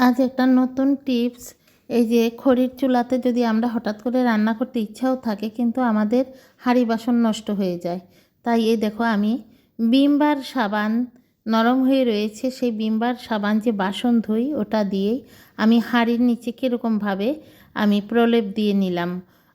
আজ একটা নতুন টিপস। এই যে খড়ির চুলাতে যদি আমরা হঠাৎ করে রান্না করতে ইচ্ছাও থাকে কিন্তু আমাদের হাঁড়ি বাসন নষ্ট হয়ে যায়, তাই এই দেখো আমি ভিম বার সাবান নরম হয়ে রয়েছে, সেই ভিম বার সাবান যে বাসন ধুই ওটা দিয়েই আমি হাঁড়ির নিচে কীরকমভাবে আমি প্রলেপ দিয়ে নিলাম।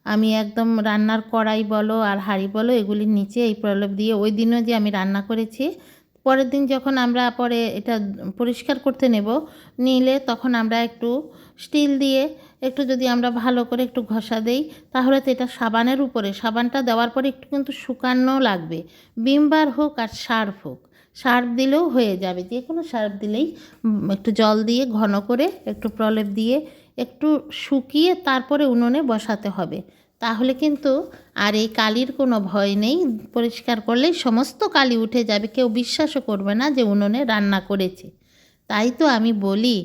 আমি একদম রান্নার কড়াই বলো আর হাঁড়ি বলো এগুলির নিচে এই প্রলেপ দিয়ে, ওই দিনও যে আমি রান্না করেছি পরের দিন যখন আমরা পরে এটা পরিষ্কার করতে নিলে তখন আমরা একটু স্টিল দিয়ে একটু যদি আমরা ভালো করে একটু ঘষা দেই তাহলে তো এটা সাবানের উপরে, সাবানটা দেওয়ার পরে একটু কিন্তু শুকানো লাগবে। ভিম বার হোক আর সার্ফ হোক, সার্ফ দিলেও হয়ে যাবে, যে কোনো সার্ফ দিলেই একটু জল দিয়ে ঘন করে একটু প্রলেপ দিয়ে একটু শুকিয়ে তারপরে উনুনে বসাতে হবে। তাহলে কিন্তু আর এই কালির কোনো ভয় নেই, পরিষ্কার করলেই সমস্ত কালি উঠে যাবে, কেউ বিশ্বাসও করবে না যে উনুনে রান্না করেছে। তাই তো আমি বলি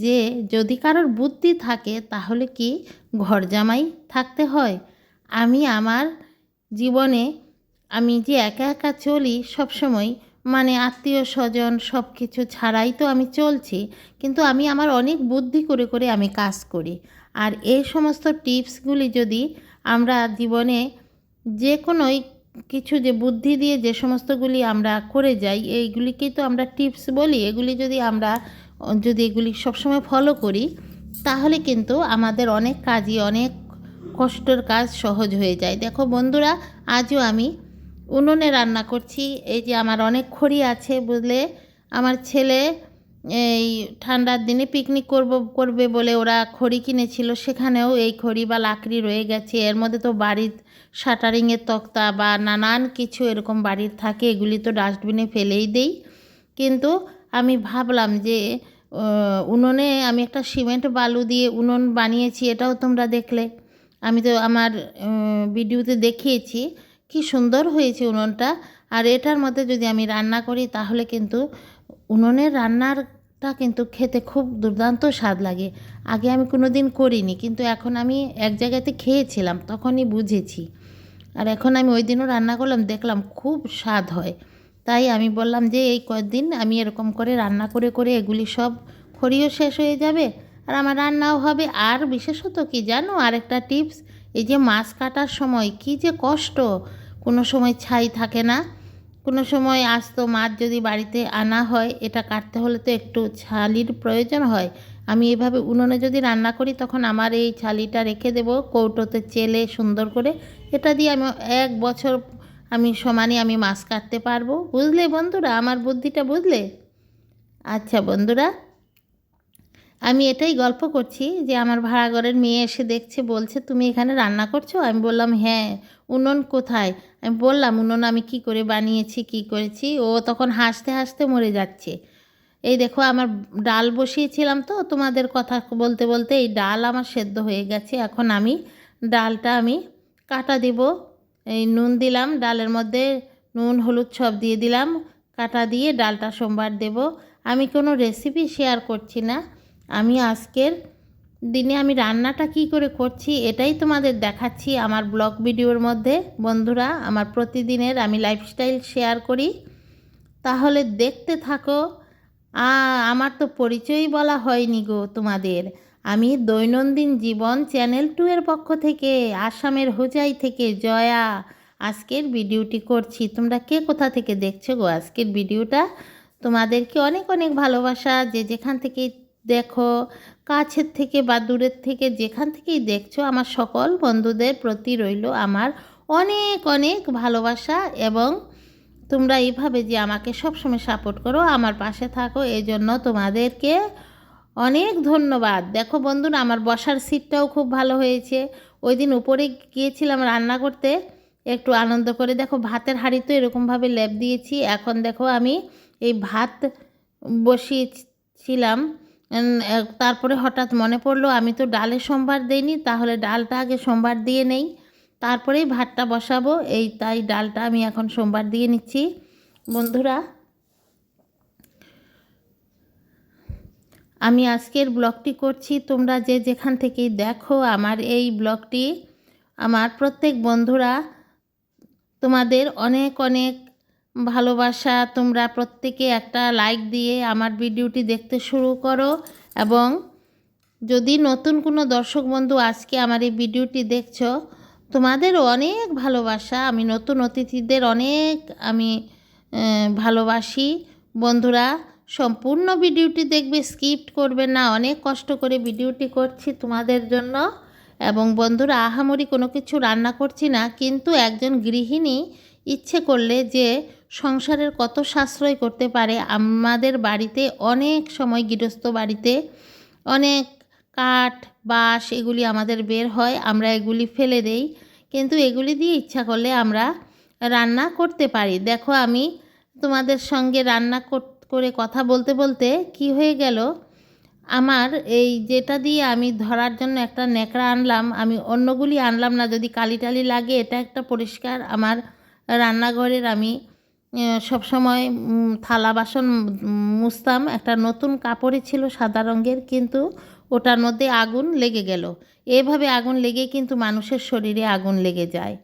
যে যদি কারোর বুদ্ধি থাকে তাহলে কি ঘর জামাই থাকতে হয়? আমি আমার জীবনে আমি যে একা একা চলি সবসময়, মানে আত্মীয় স্বজন সব কিছু ছাড়াই তো আমি চলছি, কিন্তু আমি আমার অনেক বুদ্ধি করে করে আমি কাজ করি। আর এই সমস্ত টিপসগুলি যদি আমরা জীবনে যে কোনোই কিছু যে বুদ্ধি দিয়ে যে সমস্তগুলি আমরা করে যাই এইগুলিকেই তো আমরা টিপস বলি, এগুলি যদি আমরা যদি এগুলি সবসময় ফলো করি তাহলে কিন্তু আমাদের অনেক কাজই অনেক কষ্টের কাজ সহজ হয়ে যায়। দেখো বন্ধুরা, আজও আমি উনুনে রান্না করছি। এই যে আমার অনেক খড়ি আছে বুঝলে, আমার ছেলে এই ঠান্ডার দিনে পিকনিক করবে বলে ওরা খড়ি কিনেছিল, সেখানেও এই খড়ি বা লাকড়ি রয়ে গেছে। এর মধ্যে তো বাড়ির শাটারিংয়ের তক্তা বা নানান কিছু এরকম বাড়ির থাকে, এগুলি তো ডাস্টবিনে ফেলেই দেই। কিন্তু আমি ভাবলাম যে উনুনে আমি একটা সিমেন্ট বালু দিয়ে উনুন বানিয়েছি, এটাও তোমরা দেখলে, আমি তো আমার ভিডিওতে দেখিয়েছি কি সুন্দর হয়েছে উনুনটা। আর এটার মধ্যে যদি আমি রান্না করি তাহলে কিন্তু উনুনের রান্নারটা কিন্তু খেতে খুব দুর্দান্ত স্বাদ লাগে। আগে আমি কোনো দিন করিনি, কিন্তু এখন আমি এক জায়গাতে খেয়েছিলাম তখনই বুঝেছি। আর এখন আমি ওই দিনও রান্না করলাম, দেখলাম খুব স্বাদ হয়। তাই আমি বললাম যে এই কয়েকদিন আমি এরকম করে রান্না করে করে এগুলি সব খড়িও শেষ হয়ে যাবে আর আমার রান্নাও হবে। আর বিশেষত কি জানো, আরেকটা টিপস, এই যে মাছ কাটার সময় কি যে কষ্ট, কোনো সময় ছাই থাকে না, কোনো সময় আস্ত মাছ যদি বাড়িতে আনা হয় এটা কাটতে হলে তো একটু ছালির প্রয়োজন হয়। আমি এভাবে উনুনে যদি রান্না করি তখন আমার এই ছালিটা রেখে দেব কৌটোতে চেলে সুন্দর করে, এটা দিয়ে আমি 1 বছর আমি সমানে আমি মাছ কাটতে পারবো। বুঝলে বন্ধুরা, আমার বুদ্ধিটা বুঝলে? আচ্ছা বন্ধুরা, আমি এটাই গল্প করছি যে আমার ভাড়া ঘরের মেয়ে এসে দেখছে, বলছে তুমি এখানে রান্না করছো? আমি বললাম হ্যাঁ। উনুন কোথায়? আমি বললাম উনুন আমি কি করে বানিয়েছি কি করেছি, ও তখন হাসতে হাসতে মরে যাচ্ছে। এই দেখো আমার ডাল বসিয়েছিলাম, তো তোমাদের কথা বলতে বলতে এই ডাল আমার সেদ্ধ হয়ে গেছে। এখন আমি ডালটা আমি কাটা দিব, এই নুন দিলাম ডালের মধ্যে, নুন হলুদ সব দিয়ে দিলাম, কাটা দিয়ে ডালটা সোমবার দেব। আমি কোনো রেসিপি শেয়ার করছি না, আমি আজকের দিনে আমি রান্নাটা কি করে করছি এটাই তোমাদের দেখাচ্ছি আমার ব্লগ ভিডিওর মধ্যে। বন্ধুরা, আমার প্রতিদিনের আমি লাইফস্টাইল শেয়ার করি, তাহলে দেখতে থাকো। আমার তো পরিচয়ই বলা হয়নি গো তোমাদের। আমি দৈনন্দিন জীবন চ্যানেল 2 এর পক্ষ থেকে আসামের হোজাই থেকে জয়া আজকের ভিডিওটি করছি। তোমরা কে কোথা থেকে দেখছো গো আজকের ভিডিওটা? তোমাদেরকে অনেক অনেক ভালোবাসা, যে যেখান থেকেই দেখো, কাছের থেকে বা দূরের থেকে যেখান থেকেই দেখছো, আমার সকল বন্ধুদের প্রতি রইল আমার অনেক অনেক ভালোবাসা। এবং তোমরা এইভাবে যে আমাকে সবসময় সাপোর্ট করো, আমার পাশে থাকো, এই জন্য তোমাদেরকে অনেক ধন্যবাদ। দেখো বন্ধুরা, আমার বসার সিটটাও খুব ভালো হয়েছে। ওই দিন উপরে গিয়েছিলাম রান্না করতে একটু আনন্দ করে, দেখো ভাতের হাঁড়ি তো এরকমভাবে লেপ দিয়েছি। এখন দেখো আমি এই ভাত বসিয়েছিলাম, তারপরে হঠাৎ মনে পড়লো আমি তো ডালে সোমবার দেইনি, তাহলে ডালটা আগে সোমবার দিয়ে নেই তারপরেই ভাতটা বসাবো। এই তাই ডালটা আমি এখন সোমবার দিয়ে নিচ্ছি। বন্ধুরা, আমি আজকের ব্লগটি করছি, তোমরা যে যেখান থেকেই দেখো আমার এই ব্লগটি, আমার প্রত্যেক বন্ধুরা তোমাদের অনেক অনেক ভালোবাসা। তোমরা প্রত্যেকে একটা লাইক দিয়ে আমার ভিডিওটি দেখতে শুরু করো এবং যদি নতুন কোনো দর্শক বন্ধু আজকে আমার এই ভিডিওটি দেখছো, তোমাদের অনেক ভালোবাসা। আমি নতুন অতিথিদের অনেক ভালোবাসি। বন্ধুরা, সম্পূর্ণ ভিডিওটি দেখবে, স্কিপ করবে না। অনেক কষ্ট করে ভিডিওটি করছি তোমাদের জন্য। এবং বন্ধুরা, আহামরি কোনো কিছু রান্না করছি না, কিন্তু একজন গৃহিণী ইচ্ছে করলে যে সংসারের কত সাশ্রয় করতে পারে। আমাদের বাড়িতে অনেক সময় গৃহস্থ বাড়িতে অনেক কাঠ বাঁশ এগুলি আমাদের বের হয়, আমরা এগুলি ফেলে দেই, কিন্তু এগুলি দিয়ে ইচ্ছা করলে আমরা রান্না করতে পারি। দেখো, আমি তোমাদের সঙ্গে রান্না করে কথা বলতে বলতে কি হয়ে গেল, আমার এই যেটা দিয়ে আমি ধরার জন্য একটা ন্যাকড়া আনলাম, আমি অন্যগুলি আনলাম না, যদি কালি টালি লাগে। এটা একটা পরিষ্কার আমার রান্নাঘরের আমি সবসময় থালা বাসন মুছতাম, একটা নতুন কাপড়ে ছিল সাদা রঙের, কিন্তু ওটার মধ্যে আগুন লেগে গেল। এভাবে আগুন লেগে কিন্তু মানুষের শরীরে আগুন লেগে যায়।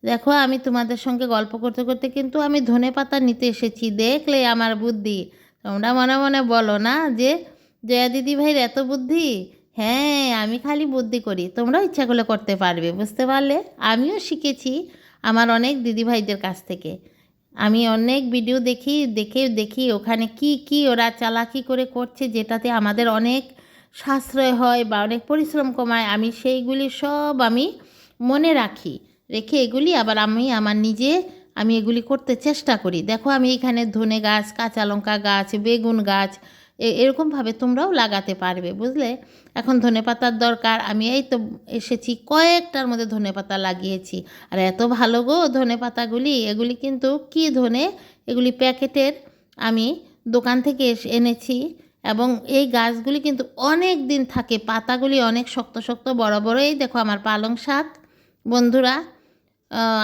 দেখো, আমি তোমাদের সঙ্গে গল্প করতে করতে কিন্তু আমি ধনেপাতা নিতে এসেছি। দেখলে আমার বুদ্ধি? তোমরা মনে মনে বলো না যে জয়া দিদি ভাইয়ের এত বুদ্ধি? হ্যাঁ, আমি খালি বুদ্ধি করি, তোমরাও ইচ্ছা করলে করতে পারবে। বুঝতে পারলে? আমিও শিখেছি আমার অনেক দিদিভাইদের কাছ থেকে। আমি অনেক ভিডিও দেখি ওখানে কি ওরা চালাকি করে করছে, যেটাতে আমাদের অনেক সাশ্রয় হয় বা অনেক পরিশ্রম কমায়। আমি সেইগুলি সব মনে রেখে এগুলি আবার আমি এগুলি করতে চেষ্টা করি। দেখো, আমি এখানে ধনে গাছ, কাঁচা লঙ্কা গাছ, বেগুন গাছ এরকমভাবে তোমরাও লাগাতে পারবে। বুঝলে? এখন ধনেপাতার দরকার, আমি এই তো এসেছি, কয়েকটার মধ্যে ধনেপাতা লাগিয়েছি। আর এত ভালো গো ধনেপাতাগুলি, এগুলি কিন্তু কি ধনে, এগুলি প্যাকেটের, আমি দোকান থেকে এনেছি। এবং এই গাছগুলি কিন্তু অনেক দিন থাকে, পাতাগুলি অনেক শক্ত শক্ত বড় বড়। এই দেখো আমার পালং শাক, বন্ধুরা,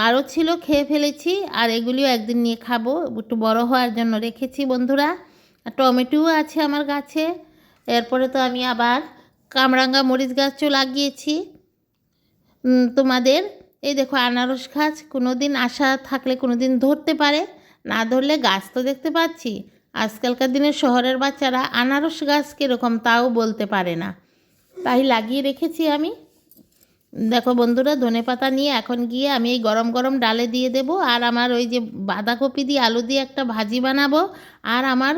আরও ছিল, খেয়ে ফেলেছি। আর এগুলিও একদিন নিয়ে খাবো, একটু বড় হওয়ার জন্য রেখেছি বন্ধুরা। টমেটোও আছে আমার গাছে। এরপরে তো আমি আবার কামরাঙ্গা মরিচ গাছও লাগিয়েছি। তোমাদের এই দেখো আনারস গাছ, কোনো দিন আশা থাকলে কোনো দিন ধরতে পারে, না ধরলে গাছ তো দেখতে পাচ্ছি। আজকালকার দিনে শহরের বাচ্চারা আনারস গাছ কীরকম তাও বলতে পারে না, তাই লাগিয়ে রেখেছি আমি। দেখো বন্ধুরা, ধনেপাতা নিয়ে এখন গিয়ে আমি এই গরম গরম ডালে দিয়ে দেব। আর আমার ওই যে বাঁধাকপি দিয়ে আলু দিয়ে একটা ভাজি বানাবো। আর আমার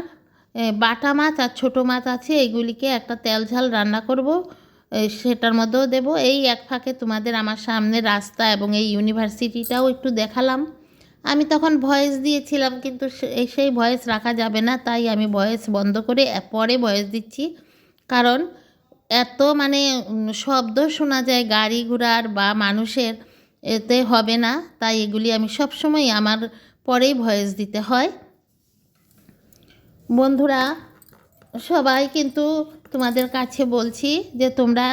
বাটা মাছ আর ছোটো মাছ আছে, এগুলিকে একটা তেল ঝাল রান্না করব, সেটার মধ্যেও দেব। এই এক ফাঁকে তোমাদের আমার সামনে রাস্তা এবং এই ইউনিভার্সিটিটাও একটু দেখালাম। আমি তখন ভয়েস দিয়েছিলাম, কিন্তু সেই ভয়েস রাখা যাবে না, তাই আমি ভয়েস বন্ধ করে পরে ভয়েস দিচ্ছি। কারণ এত শব্দ শোনা যায় গাড়ি ঘোড়ার বা মানুষের, এতে হবে না। তাই এগুলি আমি সবসময় আমার পরেই ভয়েস দিতে হয়। বন্ধুরা, সবাই কিন্তু তোমাদের কাছে বলছি যে তোমরা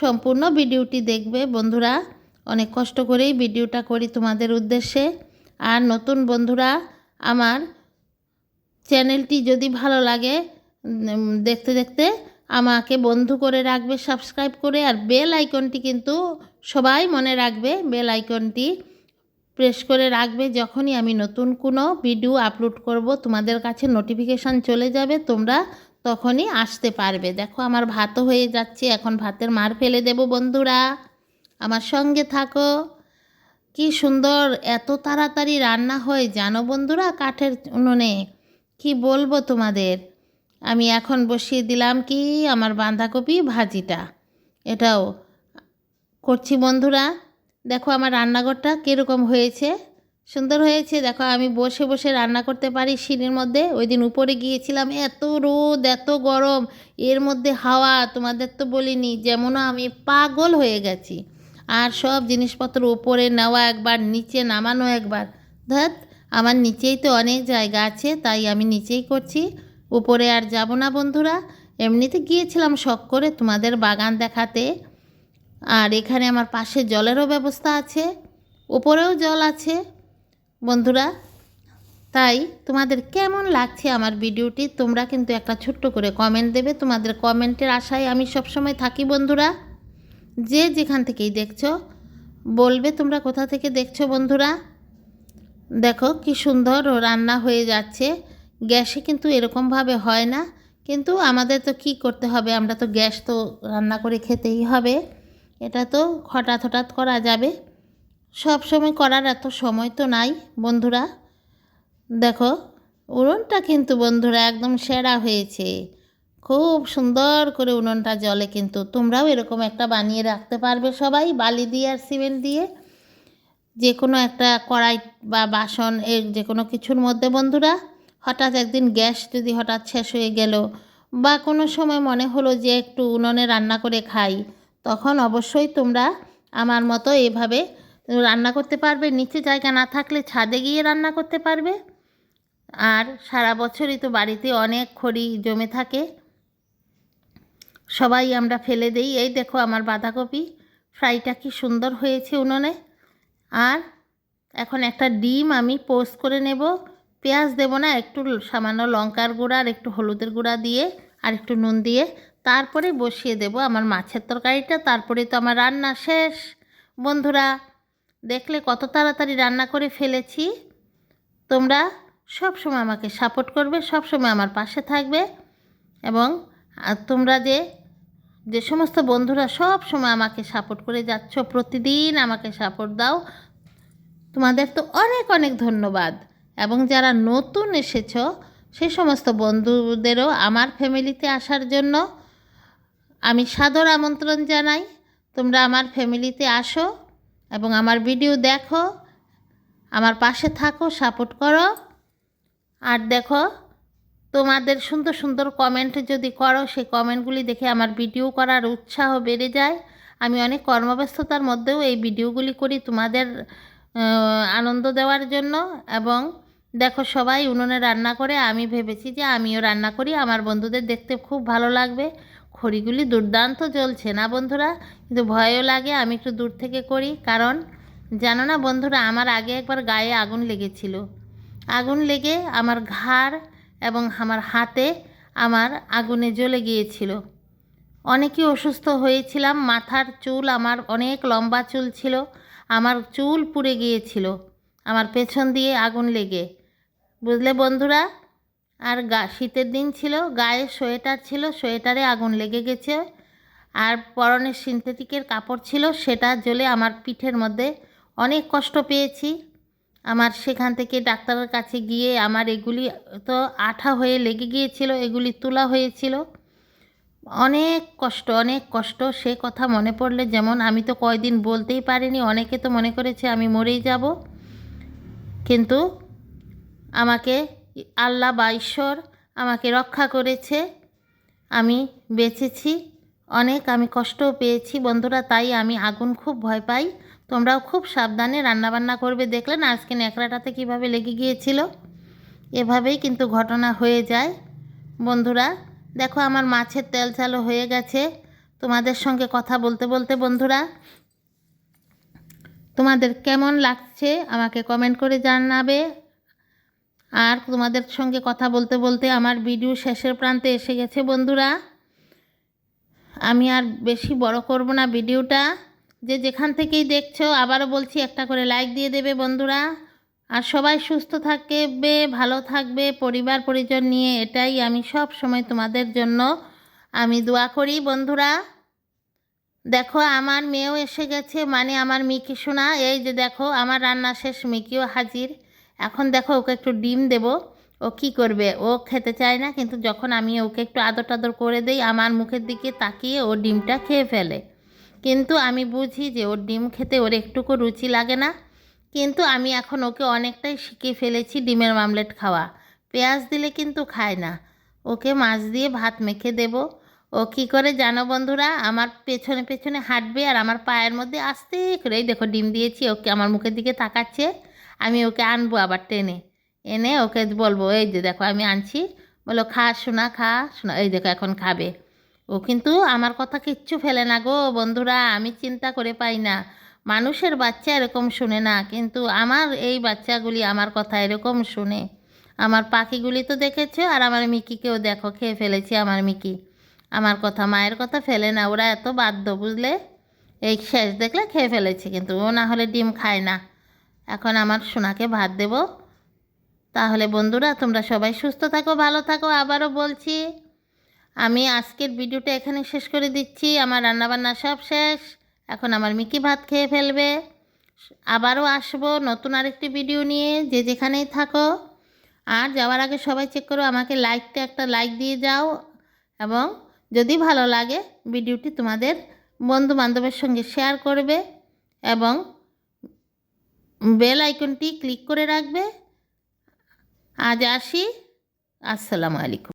সম্পূর্ণ ভিডিওটি দেখবে। বন্ধুরা, অনেক কষ্ট করেই ভিডিওটা করি তোমাদের উদ্দেশ্যে। আর নতুন বন্ধুরা, আমার চ্যানেলটি যদি ভালো লাগে দেখতে দেখতে আমাকে বন্ধু করে রাখবে সাবস্ক্রাইব করে। আর বেল আইকনটি কিন্তু সবাই মনে রাখবে, বেল আইকনটি প্রেস করে রাখবে। যখনই আমি নতুন কোনো ভিডিও আপলোড করব তোমাদের কাছে নোটিফিকেশান চলে যাবে, তোমরা তখনই আসতে পারবে। দেখো আমার ভাতও হয়ে যাচ্ছে, এখন ভাতের মার ফেলে দেব। বন্ধুরা, আমার সঙ্গে থাকো। কি সুন্দর এত তাড়াতাড়ি রান্না হয় জানো বন্ধুরা, কাঠের উনুনে, কি বলবো তোমাদের। আমি এখন বসিয়ে দিলাম কি আমার বাঁধাকপি ভাজিটা, এটাও করছি বন্ধুরা। দেখো আমার রান্নাঘরটা কীরকম হয়েছে, সুন্দর হয়েছে। দেখো আমি বসে বসে রান্না করতে পারি সিঁড়ির মধ্যে। ওই দিন উপরে গিয়েছিলাম, এত রোদ এত গরম, এর মধ্যে হাওয়া, তোমাদের তো বলিনি, যেমন আমি পাগল হয়ে গেছি। আর সব জিনিসপত্র উপরে নেওয়া একবার, নিচে নামানো একবার, ধ্যাত, আমার নিচেই তো অনেক জায়গা আছে, তাই আমি নিচেই করছি, উপরে আর যাব না বন্ধুরা। এমনিতে গিয়েছিলাম শখ করে তোমাদের বাগান দেখাতে। আর এখানে আমার পাশে জলেরও ব্যবস্থা আছে, উপরেও জল আছে বন্ধুরা। তাই তোমাদের কেমন লাগছে আমার ভিডিওটি, তোমরা কিন্তু একটা ছোট্ট করে কমেন্ট দেবে। তোমাদের কমেন্টের আশায় আমি সবসময় থাকি বন্ধুরা। যে যেখান থেকেই দেখছো বলবে তোমরা কোথা থেকে দেখছো বন্ধুরা। দেখো কি সুন্দর রান্না হয়ে যাচ্ছে। গ্যাসে কিন্তু এরকমভাবে হয় না, কিন্তু আমাদের তো কি করতে হবে, আমরা তো গ্যাস তো রান্না করে খেতেই হবে, এটা তো হঠাৎ হঠাৎ করা যাবে, সব সময় করার এত সময় তো নাই বন্ধুরা। দেখো উনুনটা কিন্তু বন্ধুরা একদম সেরা হয়েছে, খুব সুন্দর করে উনুনটা জ্বলে। কিন্তু তোমরাও এরকম একটা বানিয়ে রাখতে পারবে সবাই, বালি দিয়ে আর সিমেন্ট দিয়ে, যে কোনো একটা কড়াই বা বাসন এর যে কোনো কিছুর মধ্যে বন্ধুরা। হঠাৎ একদিন গ্যাস যদি হঠাৎ শেষ হয়ে গেল বা কোনো সময় মনে হলো যে একটু উনুনে রান্না করে খাই, তখন অবশ্যই তোমরা আমার মতো এভাবে রান্না করতে পারবে। নিচে জায়গা না থাকলে ছাদে গিয়ে রান্না করতে পারবে। আর সারা বছরই তো বাড়িতে অনেক খড়ি জমে থাকে, সবাই আমরা ফেলে দেই। এই দেখো আমার বাঁধাকপি ফ্রাইটা কি সুন্দর হয়েছে উনুনে। আর এখন একটা ডিম আমি পোস্ট করে নেব, পেঁয়াজ দেব না, একটু সামান্য লঙ্কার গুঁড়া আর একটু হলুদের গুঁড়া দিয়ে আর একটু নুন দিয়ে তারপরে বসিয়ে দেব আমার মাছের তরকারিটা। তারপরে তো আমার রান্না শেষ বন্ধুরা। দেখলে কত তাড়াতাড়ি রান্না করে ফেলেছি। তোমরা সব সময় আমাকে সাপোর্ট করবে, সব সময় আমার পাশে থাকবে, এবং তোমরা যে সমস্ত বন্ধুরা সব সময় আমাকে সাপোর্ট করে যাচ্ছ, প্রতিদিন আমাকে সাপোর্ট দাও, তোমাদের তো অনেক অনেক ধন্যবাদ। এবং যারা নতুন এসেছো সেই সমস্ত বন্ধুদেরও আমার ফ্যামিলিতে আসার জন্য আমি সাদর আমন্ত্রণ জানাই। তোমরা আমার ফ্যামিলিতে আসো এবং আমার ভিডিও দেখো, আমার পাশে থাকো, সাপোর্ট করো। আর দেখো তোমাদের সুন্দর সুন্দর কমেন্ট যদি করো, সেই কমেন্টগুলি দেখে আমার ভিডিও করার উৎসাহ বেড়ে যায়। আমি অনেক কর্মব্যস্ততার মধ্যেও এই ভিডিওগুলি করি তোমাদের আনন্দ দেওয়ার জন্য। এবং দেখো সবাই উনুনে রান্না করে, আমি ভেবেছি যে আমিও রান্না করি, আমার বন্ধুদের দেখতে খুব ভালো লাগবে। খড়িগুলি দুর্দান্ত জ্বলছে না বন্ধুরা, কিন্তু ভয়ও লাগে, আমি একটু দূর থেকে করি। কারণ জানো না বন্ধুরা, আমার আগে একবার গায়ে আগুন লেগেছিল, আগুন লেগে আমার ঘাড় এবং আমার হাতে আমার আগুনে জ্বলে গিয়েছিল। অনেকই অসুস্থ হয়েছিলাম, মাথার চুল আমার অনেক লম্বা চুল ছিল, আমার চুল পুড়ে গিয়েছিল আমার পেছন দিয়ে আগুন লেগে, বুঝলে বন্ধুরা। আর শীতের দিন ছিল, গায়ে সোয়েটার ছিল, সোয়েটারে আগুন লেগে গেছে। আর পরনে সিনথেটিকের কাপড় ছিল, সেটা জ্বলে আমার পিঠের মধ্যে অনেক কষ্ট পেয়েছি। আমার সেখান থেকে ডাক্তারের কাছে গিয়ে আমার এগুলি তো আঠা হয়ে লেগে গিয়েছিল, এগুলি তোলা হয়েছিল। অনেক কষ্ট, অনেক কষ্ট। সে কথা মনে পড়লে যেমন, আমি তো কয়দিন বলতেই পারিনি, অনেকে তো মনে করেছে আমি মরেই যাব। কিন্তু আমাকে আল্লাহ বা ঈশ্বর আমাকে রক্ষা করেছে, আমি বেঁচেছি। অনেক আমি কষ্টও পেয়েছি বন্ধুরা, তাই আমি আগুন খুব ভয় পাই। তোমরাও খুব সাবধানে রান্নাবান্না করবে। দেখলেন আজকে ন্যাকড়াটাতে কীভাবে লেগে গিয়েছিল। এভাবেই কিন্তু ঘটনা হয়ে যায় বন্ধুরা। দেখো আমার মাছের তেল চালও হয়ে গেছে। তোমাদের সঙ্গে কথা বলতে বলতে বন্ধুরা, তোমাদের কেমন লাগছে আমাকে কমেন্ট করে জানাবে। আর তোমাদের সঙ্গে কথা বলতে বলতে আমার ভিডিও শেষের প্রান্তে এসে গেছে বন্ধুরা। আমি আর বেশি বড় করব না ভিডিওটা। যে যেখান থেকেই দেখছো, আবারও বলছি একটা করে লাইক দিয়ে দেবে বন্ধুরা। আর সবাই সুস্থ থাকবে, ভালো থাকবে, পরিবার পরিজন নিয়ে, এটাই আমি সব সময় তোমাদের জন্য আমি দোয়া করি বন্ধুরা। দেখো আমার মেয়েও এসে গেছে, মানে আমার মিকি সোনা। এই যে দেখো আমার রান্না শেষ, মিকিও হাজির। এখন দেখো ওকে একটু ডিম দেব, ও কি করবে, ও খেতে চায় না, কিন্তু যখন আমি ওকে একটু আদর টাদর করে দেই, আমার মুখের দিকে তাকিয়ে ও ডিমটা খেয়ে ফেলে। কিন্তু আমি বুঝি যে ওর ডিম খেতে ওর একটুকু রুচি লাগে না। কিন্তু আমি এখন ওকে অনেকটাই শিখিয়ে ফেলেছি ডিমের মামলেট খাওয়া। পেঁয়াজ দিলে কিন্তু খায় না, ওকে মাছ দিয়ে ভাত মেখে দেব। ও কী করে জানো বন্ধুরা, আমার পেছনে পেছনে হাঁটবে আর আমার পায়ের মধ্যে আস্তে করে, এই দেখো ডিম দিয়েছি, ওকে আমার মুখের দিকে তাকাচ্ছে। আমি ওকে আনবো আবার টেনে এনে ওকে বলবো, এই যে দেখো আমি আনছি, বলো খা শোনা, খা শোনা, এই দেখো এখন খাবে। ও কিন্তু আমার কথা কিচ্ছু ফেলে না গো বন্ধুরা, আমি চিন্তা করে পাই না। মানুষের বাচ্চা এরকম শুনে না, কিন্তু আমার এই বাচ্চাগুলি আমার কথা এরকম শুনে। আমার পাখিগুলি তো দেখেছো, আর আমার মিকিকেও দেখো, খেয়ে ফেলেছি আমার মিকি। আমার কথা, মায়ের কথা ফেলে না, ওরা এত বাধ্য বুঝলে। এই শেষ দেখলে খেয়ে ফেলেছে, কিন্তু ও না হলে ডিম খায় না। এখন আমার সোনাকে ভাত দেব। তাহলে বন্ধুরা তোমরা সবাই সুস্থ থাকো, ভালো থাকো। আবারও বলছি আমি আজকের ভিডিওটা এখানে শেষ করে দিচ্ছি। আমার রান্নাবান্না সব শেষ। এখন আমার মিকি ভাত খেয়ে ফেলবে। আবারও আসবো নতুন আরেকটি ভিডিও নিয়ে, যে যেখানেই থাকো। আর যাওয়ার আগে সবাই চেক করো, আমাকে একটা লাইক দিয়ে যাও, এবং যদি ভালো লাগে ভিডিওটি তোমাদের বন্ধু বান্ধবের সঙ্গে শেয়ার করবে এবং বেল আইকনটি ক্লিক করে রাখবে। আজ আসি। আসসালামু আলাইকুম।